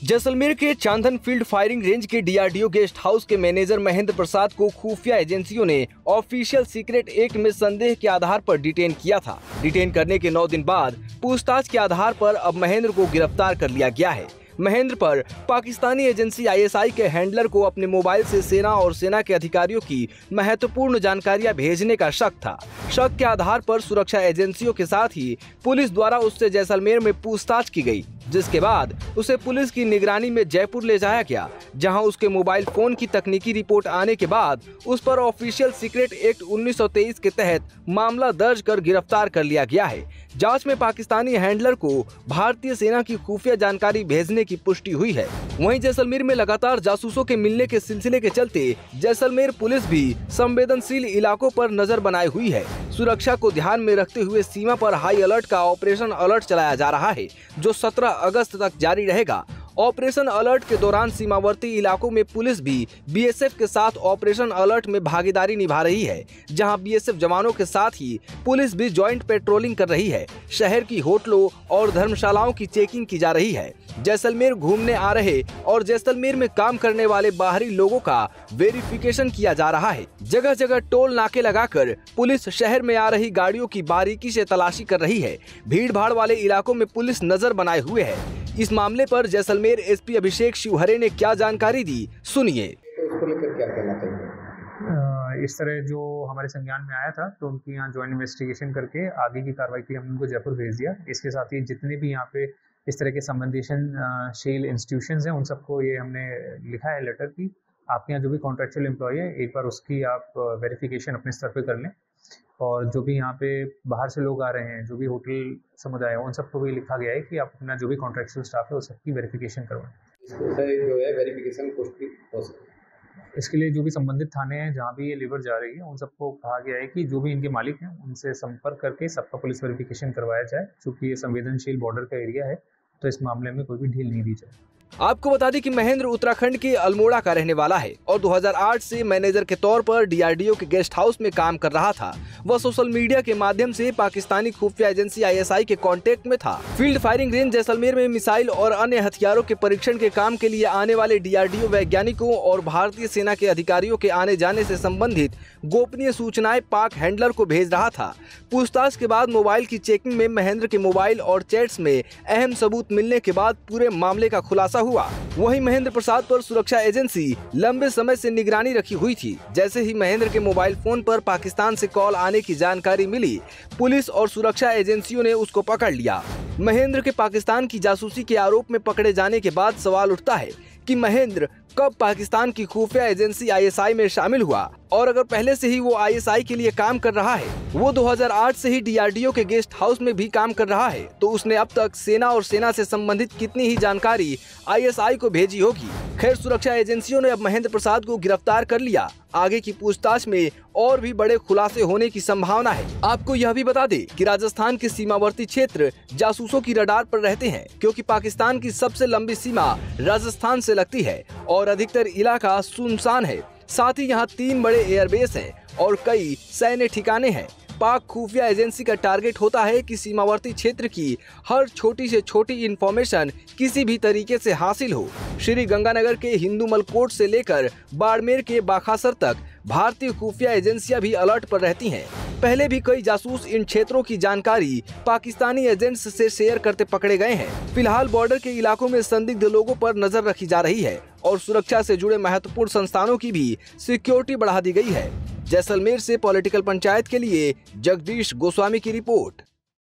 जैसलमेर के चांदन field firing range के DRDO guest house के मैनेजर महेंद्र प्रसाद को खुफिया एजेंसियों ने ऑफिशियल सीक्रेट एक्ट में संदेह के आधार पर डिटेन किया था। डिटेन करने के 9 दिन बाद पूछताछ के आधार पर अब महेंद्र को गिरफ्तार कर लिया गया है। महेंद्र पर पाकिस्तानी एजेंसी आईएसआई के हैंडलर को अपने मोबाइल से सेना और सेना के अधिकारियों की महत्वपूर्ण जानकारियां भेजने का शक था। शक के आधार पर सुरक्षा एजेंसियों के साथ ही पुलिस द्वारा उससे जैसलमेर में पूछताछ की गई, जिसके बाद उसे पुलिस की निगरानी में जयपुर ले जाया गया, जहां उसके मोबाइल फोन की तकनीकी रिपोर्ट आने के बाद उस पर ऑफिशियल सीक्रेट एक्ट 1923 के तहत मामला दर्ज कर गिरफ्तार कर लिया गया है। जांच में पाकिस्तानी हैंडलर को भारतीय सेना की खुफिया जानकारी भेजने की पुष्टि हुई है। वहीं जैसलमेर में लगातार जासूसों के मिलने के सिलसिले के चलते जैसलमेर पुलिस भी संवेदनशील इलाकों पर नजर बनाए हुई है। सुरक्षा को ध्यान में रखते हुए सीमा पर हाई अलर्ट का ऑपरेशन अलर्ट चलाया जा रहा है, जो 17 अगस्त तक जारी रहेगा। ऑपरेशन अलर्ट के दौरान सीमावर्ती इलाकों में पुलिस भी बीएसएफ के साथ ऑपरेशन अलर्ट में भागीदारी निभा रही है, जहां बीएसएफ जवानों के साथ ही पुलिस भी जॉइंट पेट्रोलिंग कर रही है। शहर की होटलों और धर्मशालाओं की चेकिंग की जा रही है। जैसलमेर घूमने आ रहे और जैसलमेर में काम करने वाले बाहरी लोगों का वेरिफिकेशन किया जा रहा है। जगह जगह टोल नाके लगाकर पुलिस शहर में आ रही गाड़ियों की बारीकी से तलाशी कर रही है। भीड़ भाड़ वाले इलाकों में पुलिस नजर बनाए हुए है। इस मामले पर जैसलमेर एसपी अभिषेक शिवहरे ने क्या जानकारी दी, सुनिए। तो इसको लेकर क्या कहना चाहिए? इस तरह जो हमारे संज्ञान में आया था तो उनकी यहाँ ज्वाइंट इन्वेस्टिगेशन करके आगे की कार्रवाई के लिए हमने उनको जयपुर भेज दिया। इसके साथ ही जितने भी यहाँ पे इस तरह के संबंधितशील इंस्टीट्यूशंस हैं उन सबको ये हमने लिखा है लेटर की आपके यहाँ जो भी कॉन्ट्रेक्चुअल एम्प्लॉय है एक बार उसकी आप वेरिफिकेशन अपने स्तर पे कर लें, और जो भी यहाँ पे बाहर से लोग आ रहे हैं, जो भी होटल समुदाय है, उन सबको भी लिखा गया है कि आप अपना जो भी कॉन्ट्रेक्चुअल स्टाफ है उस सबकी वेरिफिकेशन करवाएं। इससे जो है वेरिफिकेशन पुष्टि हो सकती है। इसके लिए जो भी संबंधित थाने हैं जहाँ भी ये लेबर जा रही है उन सबको कहा गया है कि जो भी इनके मालिक हैं उनसे संपर्क करके सबका पुलिस वेरिफिकेशन करवाया जाए, क्योंकि ये संवेदनशील बॉर्डर का एरिया है तो इस मामले में कोई भी ढील नहीं दी जाए। आपको बता दें कि महेंद्र उत्तराखंड के अल्मोड़ा का रहने वाला है और 2008 से मैनेजर के तौर पर डीआरडीओ के गेस्ट हाउस में काम कर रहा था। वह सोशल मीडिया के माध्यम से पाकिस्तानी खुफिया एजेंसी आईएसआई के कांटेक्ट में था। फील्ड फायरिंग रेंज जैसलमेर में मिसाइल और अन्य हथियारों के परीक्षण के काम के लिए आने वाले डीआरडीओ वैज्ञानिकों और भारतीय सेना के अधिकारियों के आने जाने से संबंधित गोपनीय सूचनाएं पाक हैंडलर को भेज रहा था। पूछताछ के बाद मोबाइल की चेकिंग में महेंद्र के मोबाइल और चैट्स में अहम सबूत मिलने के बाद पूरे मामले का खुलासा हुआ। वहीं महेंद्र प्रसाद पर सुरक्षा एजेंसी लंबे समय से निगरानी रखी हुई थी। जैसे ही महेंद्र के मोबाइल फोन पर पाकिस्तान से कॉल आने की जानकारी मिली, पुलिस और सुरक्षा एजेंसियों ने उसको पकड़ लिया। महेंद्र के पाकिस्तान की जासूसी के आरोप में पकड़े जाने के बाद सवाल उठता है कि महेंद्र कब पाकिस्तान की खुफिया एजेंसी आईएसआई में शामिल हुआ, और अगर पहले से ही वो आईएसआई के लिए काम कर रहा है, वो 2008 से ही डीआरडीओ के गेस्ट हाउस में भी काम कर रहा है, तो उसने अब तक सेना और सेना से संबंधित कितनी ही जानकारी आईएसआई को भेजी होगी। खैर, सुरक्षा एजेंसियों ने अब महेंद्र प्रसाद को गिरफ्तार कर लिया। आगे की पूछताछ में और भी बड़े खुलासे होने की संभावना है। आपको यह भी बता दें कि राजस्थान के सीमावर्ती क्षेत्र जासूसों की रडार पर रहते हैं, क्योंकि पाकिस्तान की सबसे लंबी सीमा राजस्थान से लगती है और अधिकतर इलाका सुनसान है। साथ ही यहाँ 3 बड़े एयरबेस हैं और कई सैन्य ठिकाने हैं। पाक खुफिया एजेंसी का टारगेट होता है कि सीमावर्ती क्षेत्र की हर छोटी से छोटी इंफॉर्मेशन किसी भी तरीके से हासिल हो। श्री गंगानगर के हिंदूमल कोट से लेकर बाड़मेर के बाखासर तक भारतीय खुफिया एजेंसियां भी अलर्ट पर रहती हैं। पहले भी कई जासूस इन क्षेत्रों की जानकारी पाकिस्तानी एजेंट्स से शेयर करते पकड़े गए हैं। फिलहाल बॉर्डर के इलाकों में संदिग्ध लोगों पर नजर रखी जा रही है और सुरक्षा से जुड़े महत्वपूर्ण संस्थानों की भी सिक्योरिटी बढ़ा दी गई है। जैसलमेर से पॉलिटिकल पंचायत के लिए जगदीश गोस्वामी की रिपोर्ट।